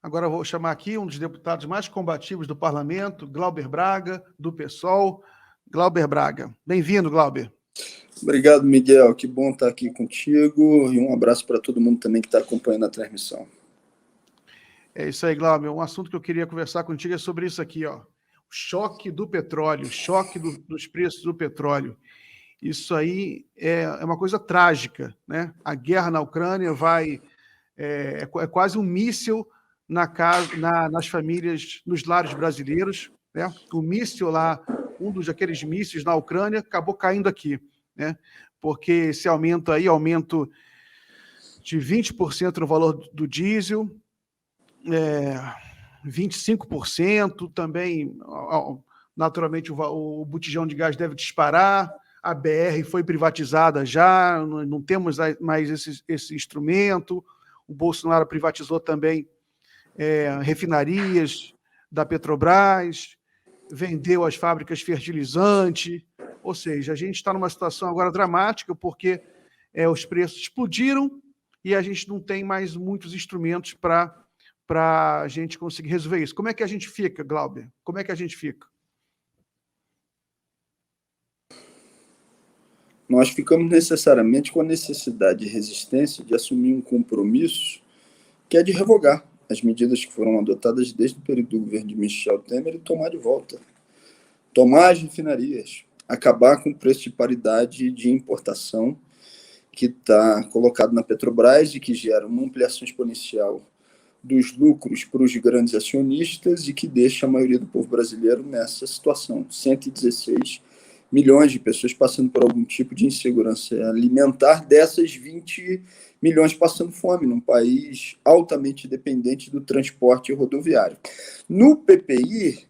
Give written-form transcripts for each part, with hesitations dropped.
Agora eu vou chamar aqui um dos deputados mais combativos do parlamento, Glauber Braga, do PSOL. Glauber Braga. Bem-vindo, Glauber. Obrigado, Miguel. Que bom estar aqui contigo e um abraço para todo mundo também que está acompanhando a transmissão. É isso aí, Glauber. Um assunto que eu queria conversar contigo é sobre isso aqui, ó. O choque do petróleo, o choque dos preços do petróleo. Isso aí é uma coisa trágica, né? A guerra na Ucrânia é quase um míssil nas famílias, nos lares brasileiros, né? O míssil lá, aqueles mísseis na Ucrânia, acabou caindo aqui, né? Porque esse aumento de 20% no valor do diesel, 25% também, naturalmente, o botijão de gás deve disparar, a BR foi privatizada já, não temos mais esse instrumento, o Bolsonaro privatizou também refinarias da Petrobras, vendeu as fábricas fertilizantes, ou seja, a gente está numa situação agora dramática, porque os preços explodiram e a gente não tem mais muitos instrumentos para a gente conseguir resolver isso. Como é que a gente fica, Glauber? Como é que a gente fica? Nós ficamos necessariamente com a necessidade e resistência de assumir um compromisso que é de revogar as medidas que foram adotadas desde o período do governo de Michel Temer e tomar de volta. Tomar as refinarias, acabar com o preço de paridade de importação que está colocado na Petrobras e que gera uma ampliação exponencial dos lucros para os grandes acionistas e que deixa a maioria do povo brasileiro nessa situação. 116 milhões de pessoas passando por algum tipo de insegurança alimentar, dessas 20 milhões passando fome, num país altamente dependente do transporte rodoviário. No PPI,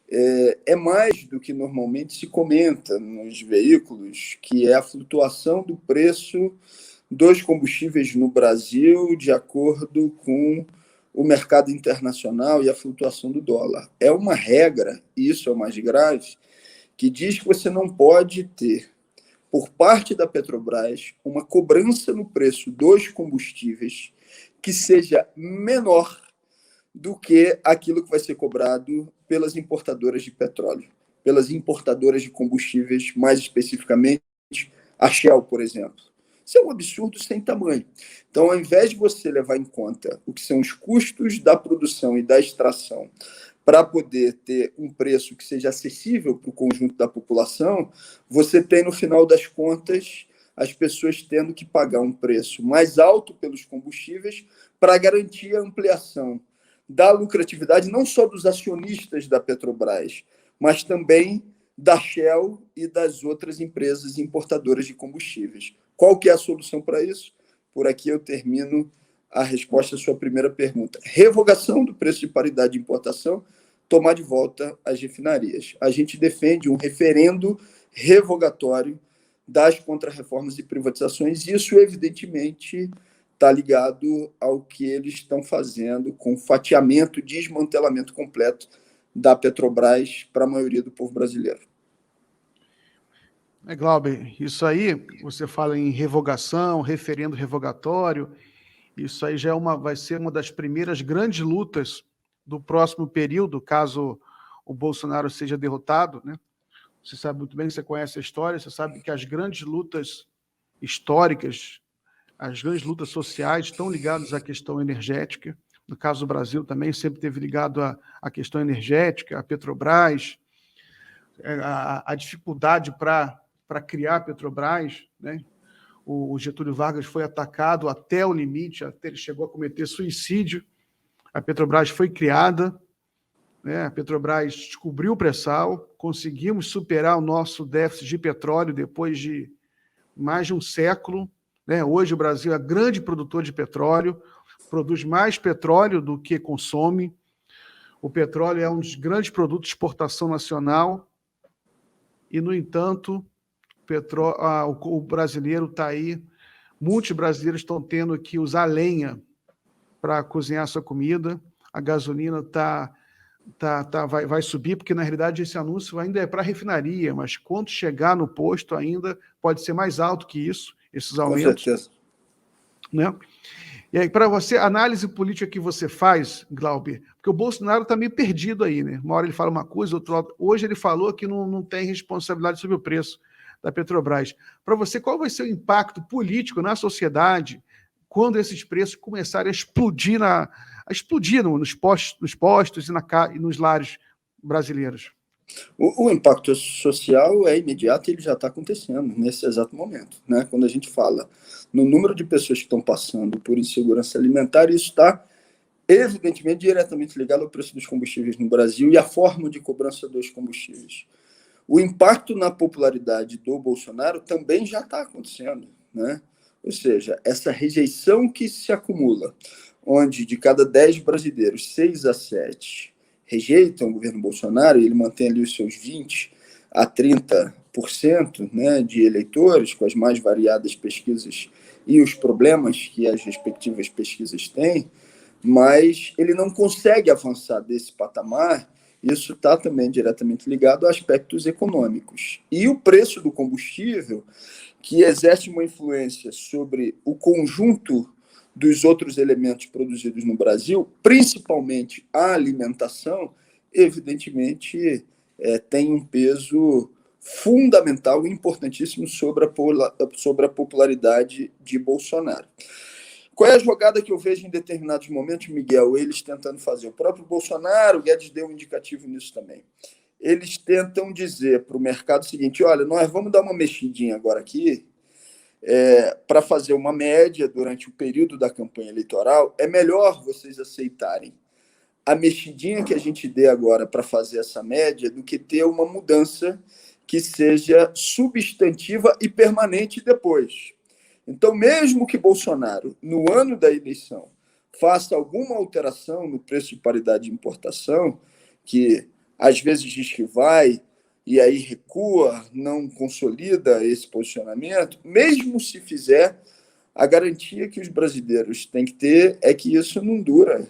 é mais do que normalmente se comenta nos veículos, que é a flutuação do preço dos combustíveis no Brasil de acordo com o mercado internacional e a flutuação do dólar. É uma regra, e isso é o mais grave, que diz que você não pode ter, por parte da Petrobras, uma cobrança no preço dos combustíveis que seja menor do que aquilo que vai ser cobrado pelas importadoras de petróleo, pelas importadoras de combustíveis, mais especificamente a Shell, por exemplo. Isso é um absurdo sem tamanho. Então, ao invés de você levar em conta o que são os custos da produção e da extração para poder ter um preço que seja acessível para o conjunto da população, você tem, no final das contas, as pessoas tendo que pagar um preço mais alto pelos combustíveis para garantir a ampliação da lucratividade, não só dos acionistas da Petrobras, mas também da Shell e das outras empresas importadoras de combustíveis. Qual que é a solução para isso? Por aqui eu termino a resposta à sua primeira pergunta. Revogação do preço de paridade de importação, tomar de volta as refinarias. A gente defende um referendo revogatório das contrarreformas e privatizações. Isso, evidentemente, está ligado ao que eles estão fazendo com fatiamento, desmantelamento completo da Petrobras para a maioria do povo brasileiro. Glauber, isso aí, você fala em revogação, referendo revogatório, isso aí vai ser uma das primeiras grandes lutas do próximo período, caso o Bolsonaro seja derrotado, né? Você sabe muito bem, você conhece a história, você sabe que as grandes lutas históricas, as grandes lutas sociais estão ligadas à questão energética. No caso do Brasil também sempre teve ligado à questão energética, a Petrobras, a dificuldade para criar a Petrobras, né? O Getúlio Vargas foi atacado até o limite, até ele chegou a cometer suicídio. A Petrobras foi criada, né? A Petrobras descobriu o pré-sal, conseguimos superar o nosso déficit de petróleo depois de mais de um século, né? Hoje o Brasil é grande produtor de petróleo, produz mais petróleo do que consome. O petróleo é um dos grandes produtos de exportação nacional e, no entanto, o brasileiro está aí, muitos brasileiros estão tendo que usar lenha para cozinhar sua comida, a gasolina vai subir, porque, na realidade, esse anúncio ainda é para a refinaria, mas quando chegar no posto ainda pode ser mais alto que isso, esses aumentos. Com certeza. Né? E aí, para você, a análise política que você faz, Glauber, porque o Bolsonaro está meio perdido aí, né? Uma hora ele fala uma coisa, outra hora... Hoje ele falou que não tem responsabilidade sobre o preço da Petrobras. Para você, qual vai ser o impacto político na sociedade quando esses preços começarem a explodir nos postos e nos lares brasileiros? O impacto social é imediato e ele já está acontecendo nesse exato momento, né? Quando a gente fala no número de pessoas que estão passando por insegurança alimentar, isso está evidentemente diretamente ligado ao preço dos combustíveis no Brasil e à forma de cobrança dos combustíveis. O impacto na popularidade do Bolsonaro também já está acontecendo, né? Ou seja, essa rejeição que se acumula, onde de cada 10 brasileiros, 6 a 7 rejeitam o governo Bolsonaro, e ele mantém ali os seus 20 a 30%, né, de eleitores, com as mais variadas pesquisas e os problemas que as respectivas pesquisas têm, mas ele não consegue avançar desse patamar. Isso está também diretamente ligado a aspectos econômicos. E o preço do combustível, que exerce uma influência sobre o conjunto dos outros elementos produzidos no Brasil, principalmente a alimentação, evidentemente tem um peso fundamental e importantíssimo sobre a popularidade de Bolsonaro. Qual é a jogada que eu vejo em determinados momentos, Miguel, eles tentando fazer? O próprio Bolsonaro, o Guedes deu um indicativo nisso também. Eles tentam dizer para o mercado o seguinte: olha, nós vamos dar uma mexidinha agora aqui, para fazer uma média durante o período da campanha eleitoral. É melhor vocês aceitarem a mexidinha que a gente dê agora para fazer essa média do que ter uma mudança que seja substantiva e permanente depois. Então, mesmo que Bolsonaro, no ano da eleição, faça alguma alteração no preço de paridade de importação, que às vezes diz que vai, e aí recua, não consolida esse posicionamento, mesmo se fizer, a garantia que os brasileiros têm que ter é que isso não dura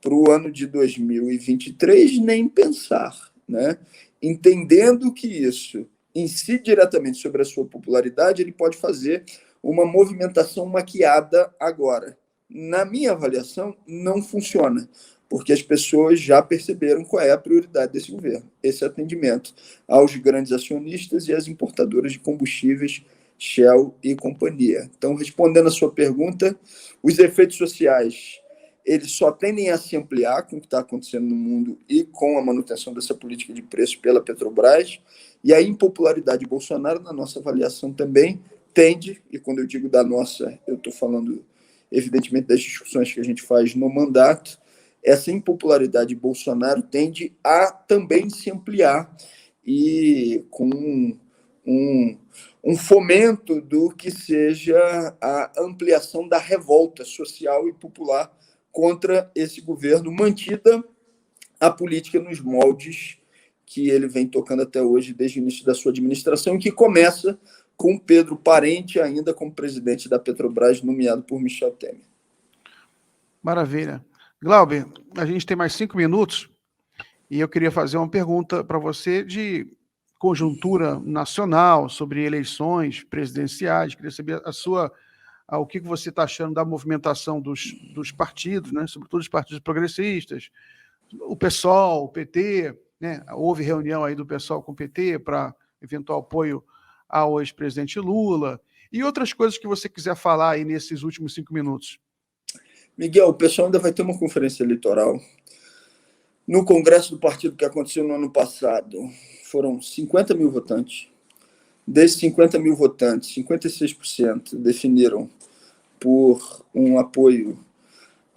para o ano de 2023 nem pensar, né? Entendendo que isso incide diretamente sobre a sua popularidade, ele pode fazer uma movimentação maquiada agora. Na minha avaliação, não funciona, porque as pessoas já perceberam qual é a prioridade desse governo: esse atendimento aos grandes acionistas e às importadoras de combustíveis, Shell e companhia. Então, respondendo a sua pergunta, os efeitos sociais eles só tendem a se ampliar com o que está acontecendo no mundo e com a manutenção dessa política de preço pela Petrobras, e a impopularidade de Bolsonaro, na nossa avaliação, também tende, e quando eu digo da nossa, eu estou falando, evidentemente, das discussões que a gente faz no mandato, essa impopularidade de Bolsonaro tende a também se ampliar, e com um fomento do que seja a ampliação da revolta social e popular contra esse governo, mantida a política nos moldes que ele vem tocando até hoje, desde o início da sua administração, que começa com Pedro Parente, ainda como presidente da Petrobras, nomeado por Michel Temer. Maravilha. Glauber, a gente tem mais 5 minutos e eu queria fazer uma pergunta para você de conjuntura nacional, sobre eleições presidenciais. Queria saber o que você está achando da movimentação dos partidos, né? Sobretudo os partidos progressistas, o PSOL, o PT, né? Houve reunião aí do PSOL com o PT para eventual apoio ao ex-presidente Lula, e outras coisas que você quiser falar aí nesses últimos 5 minutos. Miguel, o pessoal ainda vai ter uma conferência eleitoral. No Congresso do Partido que aconteceu no ano passado, foram 50 mil votantes. Desses 50 mil votantes, 56% definiram por um apoio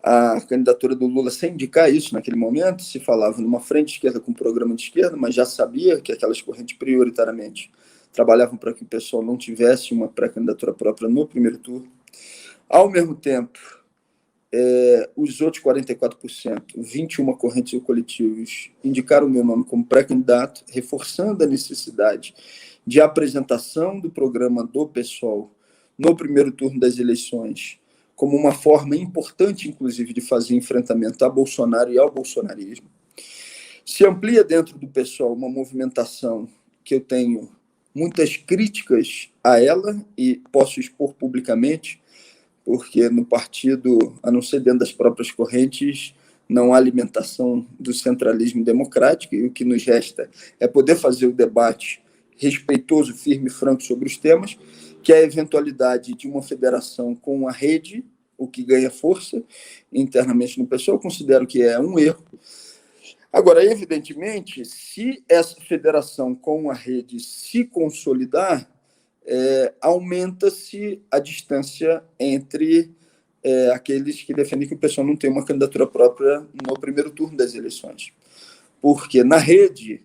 à candidatura do Lula, sem indicar isso naquele momento. Se falava numa frente esquerda com um programa de esquerda, mas já sabia que aquelas correntes prioritariamente trabalhavam para que o pessoal não tivesse uma pré-candidatura própria no primeiro turno. Ao mesmo tempo, os outros 44%, 21 correntes e coletivos, indicaram o meu nome como pré-candidato, reforçando a necessidade de apresentação do programa do PSOL no primeiro turno das eleições, como uma forma importante, inclusive, de fazer enfrentamento a Bolsonaro e ao bolsonarismo. Se amplia dentro do PSOL uma movimentação que eu tenho muitas críticas a ela e posso expor publicamente, porque no partido, a não ser dentro das próprias correntes, não há alimentação do centralismo democrático, e o que nos resta é poder fazer o debate respeitoso, firme e franco sobre os temas, que é a eventualidade de uma federação com a rede, o que ganha força internamente no PSOL. Eu considero que é um erro. Agora, evidentemente, se essa federação com a rede se consolidar, aumenta-se a distância entre aqueles que defendem que o PSOL não tem uma candidatura própria no primeiro turno das eleições. Porque na rede,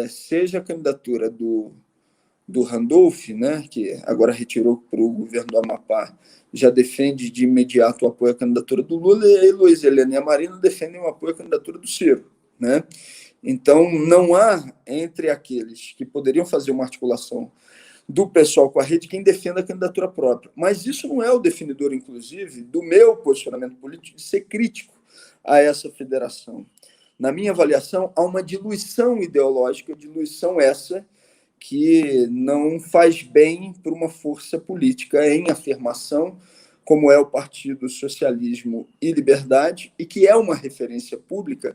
seja a candidatura do Randolph, né, que agora retirou para o governo do Amapá, já defende de imediato o apoio à candidatura do Lula, e a Heloísa Helena e a Marina defendem o apoio à candidatura do Ciro. Né? Então, não há entre aqueles que poderiam fazer uma articulação do pessoal com a rede quem defenda a candidatura própria. Mas isso não é o definidor, inclusive, do meu posicionamento político de ser crítico a essa federação. Na minha avaliação, há uma diluição ideológica, diluição essa que não faz bem para uma força política em afirmação, como é o Partido Socialismo e Liberdade, e que é uma referência pública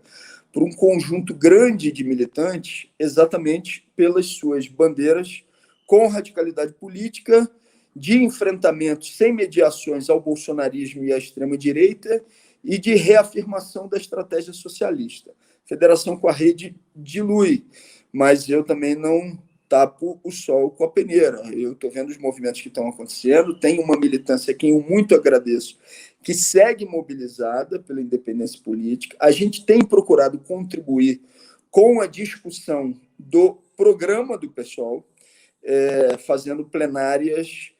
para um conjunto grande de militantes, exatamente pelas suas bandeiras com radicalidade política, de enfrentamento sem mediações ao bolsonarismo e à extrema-direita e de reafirmação da estratégia socialista. Federação com a rede dilui, mas eu também não tapo o sol com a peneira. Eu estou vendo os movimentos que estão acontecendo, tem uma militância a quem eu muito agradeço, que segue mobilizada pela independência política. A gente tem procurado contribuir com a discussão do programa do PSOL, fazendo plenárias,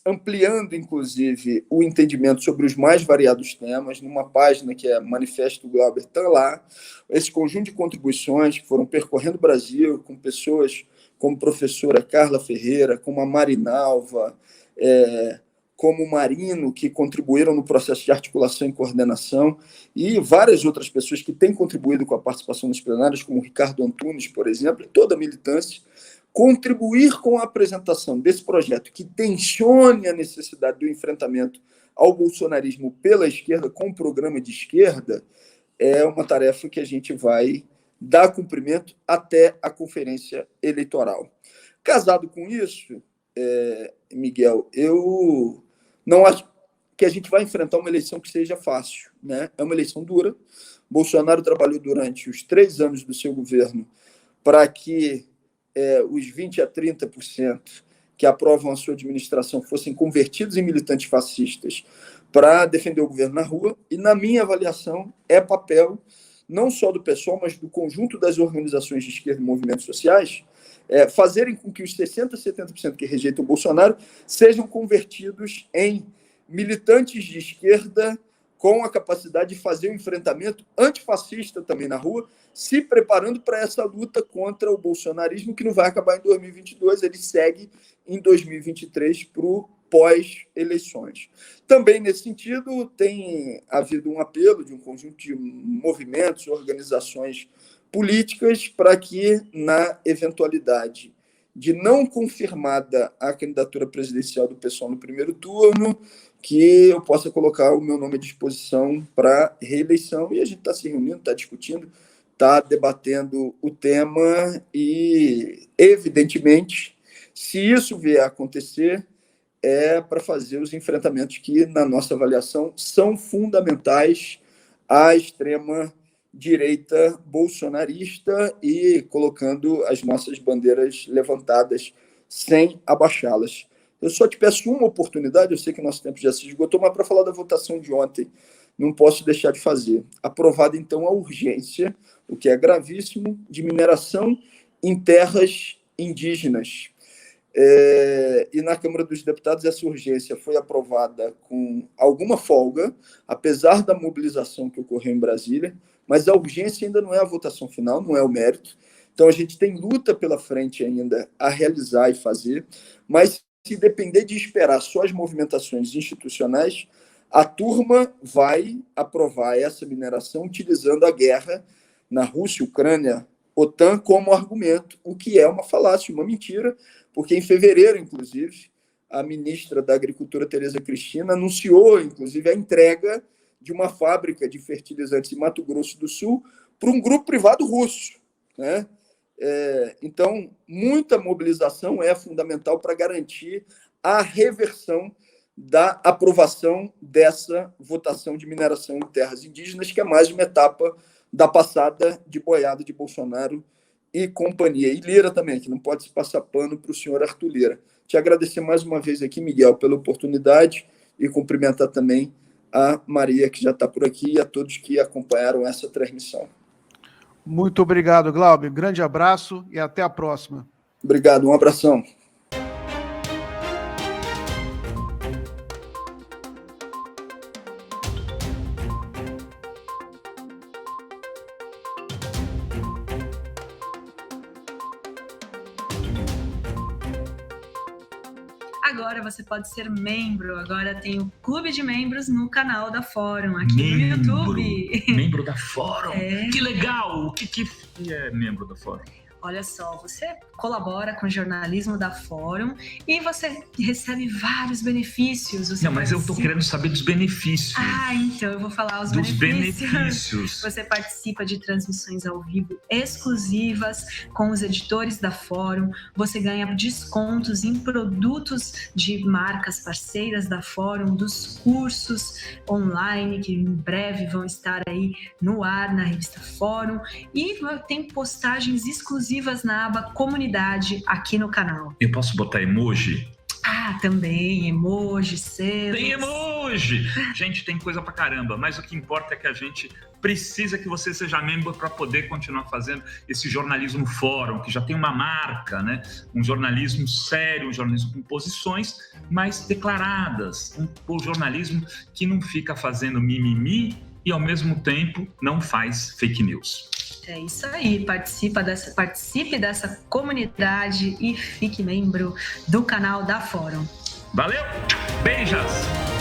ampliando, inclusive, o entendimento sobre os mais variados temas, numa página que é Manifesto Glauber, está lá, esse conjunto de contribuições que foram percorrendo o Brasil, com pessoas como a professora Carla Ferreira, como a Marinalva, como o Marino, que contribuíram no processo de articulação e coordenação, e várias outras pessoas que têm contribuído com a participação nos plenários, como o Ricardo Antunes, por exemplo, e toda a militância, contribuir com a apresentação desse projeto que tensione a necessidade do enfrentamento ao bolsonarismo pela esquerda, com um programa de esquerda, é uma tarefa que a gente vai dar cumprimento até a conferência eleitoral. Casado com isso, Miguel, eu não acho que a gente vai enfrentar uma eleição que seja fácil, né? É uma eleição dura. Bolsonaro trabalhou durante os 3 anos do seu governo para que os 20% a 30% que aprovam a sua administração fossem convertidos em militantes fascistas para defender o governo na rua, e, na minha avaliação, é papel não só do PSOL, mas do conjunto das organizações de esquerda e movimentos sociais, fazerem com que os 60% a 70% que rejeitam o Bolsonaro sejam convertidos em militantes de esquerda com a capacidade de fazer um enfrentamento antifascista também na rua, se preparando para essa luta contra o bolsonarismo, que não vai acabar em 2022, ele segue em 2023 para o pós-eleições. Também, nesse sentido, tem havido um apelo de um conjunto de movimentos, organizações políticas, para que, na eventualidade de não confirmada a candidatura presidencial do PSOL no primeiro turno, que eu possa colocar o meu nome à disposição para reeleição. E a gente está se reunindo, está discutindo, está debatendo o tema e, evidentemente, se isso vier a acontecer, é para fazer os enfrentamentos que, na nossa avaliação, são fundamentais à extrema-direita bolsonarista e colocando as nossas bandeiras levantadas sem abaixá-las. Eu só te peço uma oportunidade, eu sei que o nosso tempo já se esgotou, mas para falar da votação de ontem, não posso deixar de fazer. Aprovada, então, a urgência, o que é gravíssimo, de mineração em terras indígenas. E na Câmara dos Deputados essa urgência foi aprovada com alguma folga, apesar da mobilização que ocorreu em Brasília, mas a urgência ainda não é a votação final, não é o mérito. Então a gente tem luta pela frente ainda a realizar e fazer, mas se depender de esperar só as movimentações institucionais, a turma vai aprovar essa mineração utilizando a guerra na Rússia, Ucrânia, OTAN como argumento, o que é uma falácia, uma mentira, porque em fevereiro, inclusive, a ministra da Agricultura, Tereza Cristina, anunciou, inclusive, a entrega de uma fábrica de fertilizantes em Mato Grosso do Sul para um grupo privado russo, né? Então, muita mobilização é fundamental para garantir a reversão da aprovação dessa votação de mineração em terras indígenas, que é mais uma etapa da passada de boiada de Bolsonaro e companhia. E Lira também, que não pode se passar pano para o senhor Arthur Lira. Te agradecer mais uma vez aqui, Miguel, pela oportunidade e cumprimentar também a Maria, que já está por aqui, e a todos que acompanharam essa transmissão. Muito obrigado, Glauber. Grande abraço e até a próxima. Obrigado, um abração. Agora você pode ser membro. Agora tem o Clube de Membros no canal da Fórum, aqui no YouTube. Membro da Fórum? É. Que legal! O que é membro da Fórum? Olha só, você colabora com o jornalismo da Fórum e você recebe vários benefícios. Você Não, mas eu estou querendo saber dos benefícios. Então eu vou falar os benefícios. Você participa de transmissões ao vivo exclusivas com os editores da Fórum. Você ganha descontos em produtos de marcas parceiras da Fórum, dos cursos online que em breve vão estar aí no ar na revista Fórum. E tem postagens exclusivas na aba Comunidade aqui no canal. Eu posso botar emoji? Também, emoji, selos. Tem emoji! Gente, tem coisa pra caramba, mas o que importa é que a gente precisa que você seja membro para poder continuar fazendo esse jornalismo Fórum, que já tem uma marca, né? Um jornalismo sério, um jornalismo com posições mais declaradas, um jornalismo que não fica fazendo mimimi e, ao mesmo tempo, não faz fake news. É isso aí, participe dessa comunidade e fique membro do canal da Fórum. Valeu, beijos!